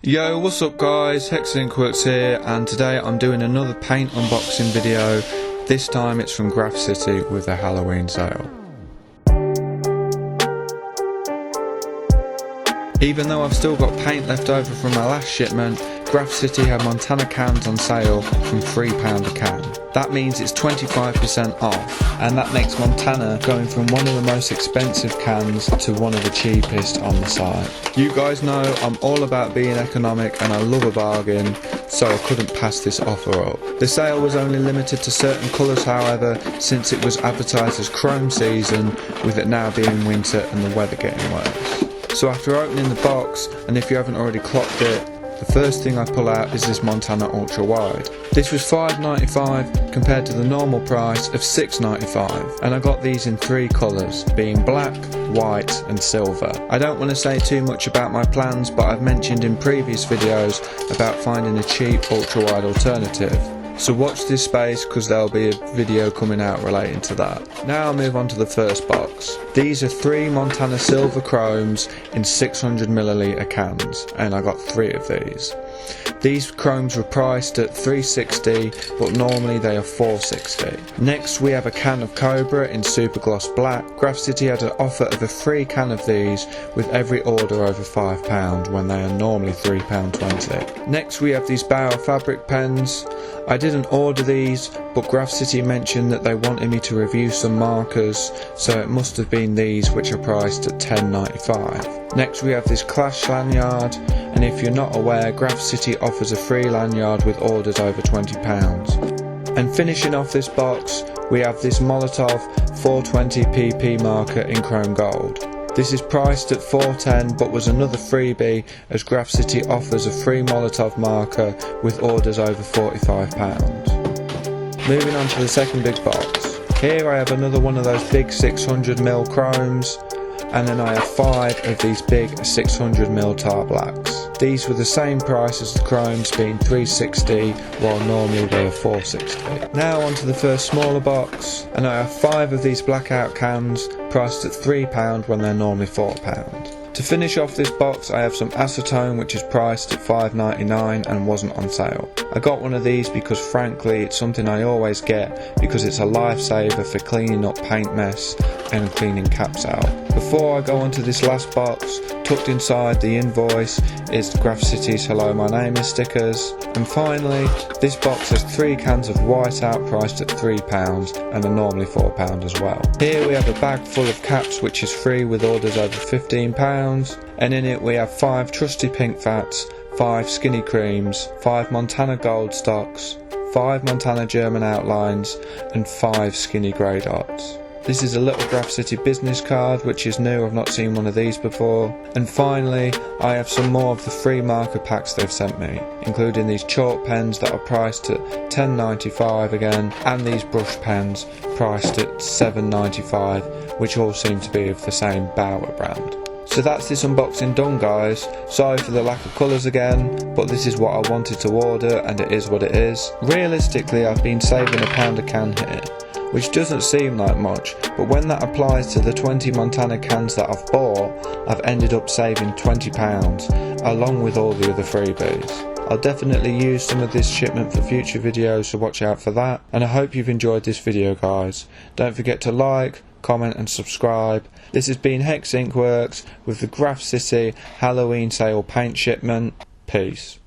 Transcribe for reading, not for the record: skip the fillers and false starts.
Yo, what's up guys, Hexx Inkworks here, and today I'm doing another paint unboxing video. This time it's from Graffiti with a Halloween sale. Even though I've still got paint left over from my last shipment, Graffiti had Montana cans on sale from £3 a can. That means it's 25% off, and that makes Montana going from one of the most expensive cans to one of the cheapest on the site. You guys know I'm all about being economic and I love a bargain, so I couldn't pass this offer up. The sale was only limited to certain colours however, since it was advertised as chrome season, with it now being winter and the weather getting worse. So after opening the box, and if you haven't already clocked it, the first thing I pull out is this Montana Ultra Wide. This was $5.95 compared to the normal price of $6.95, and I got these in three colours, being black, white and silver. I don't want to say too much about my plans, but I've mentioned in previous videos about finding a cheap ultra wide alternative. So watch this space because there'll be a video coming out relating to that. Now I'll move on to the first box. These are three Montana Silver Chromes in 600ml cans, and I got three of these. These chromes were priced at $3.60, but normally they are $4.60. Next we have a can of Cobra in Super Gloss Black. Graffiti had an offer of a free can of these with every order over £5 when they are normally £3.20. Next we have these Bow fabric pens. I didn't order these, but Graffiti mentioned that they wanted me to review some markers, so it must have been these, which are priced at $10.95. Next we have this Clash lanyard, and if you're not aware, Graffiti offers a free lanyard with orders over £20. And finishing off this box, we have this Molotov 420pp marker in chrome gold. This is priced at $4.10 but was another freebie, as Graffiti offers a free Molotov marker with orders over £45. Moving on to the second big box. Here I have another one of those big 600ml chromes, and then I have 5 of these big 600ml tar blacks. These were the same price as the chromes, being $3.60 while normally they are $4.60. Now on to the first smaller box, and I have 5 of these blackout cans priced at £3 when they're normally £4. To finish off this box I have some ACETONE, which is priced at $5.99 and wasn't on sale. I got one of these because frankly it's something I always get because it's a lifesaver for cleaning up paint mess and cleaning caps out. Before I go on to this last box, tucked inside the invoice is Graffiti's Hello My Name Is stickers. And finally, this box has 3 cans of whiteout priced at £3 and are normally £4 as well. Here we have a bag full of caps which is free with orders over £15, and in it we have 5 trusty pink fats, 5 skinny creams, 5 Montana gold stocks, 5 Montana German outlines and 5 skinny grey dots. This is a little Graffiti business card which is new, I've not seen one of these before. And finally I have some more of the free marker packs they've sent me, including these chalk pens that are priced at $10.95 again, and these brush pens priced at $7.95, which all seem to be of the same Bauer brand. So that's this unboxing done guys. Sorry for the lack of colours again, but this is what I wanted to order and it is what it is. Realistically I've been saving £1 a can here, which doesn't seem like much, but when that applies to the 20 Montana cans that I've bought, I've ended up saving £20 along with all the other freebies. I'll definitely use some of this shipment for future videos, so watch out for that, and I hope you've enjoyed this video guys. Don't forget to like, comment and subscribe. This has been Hexx Inkworks with the Graffiti Halloween sale paint shipment. Peace.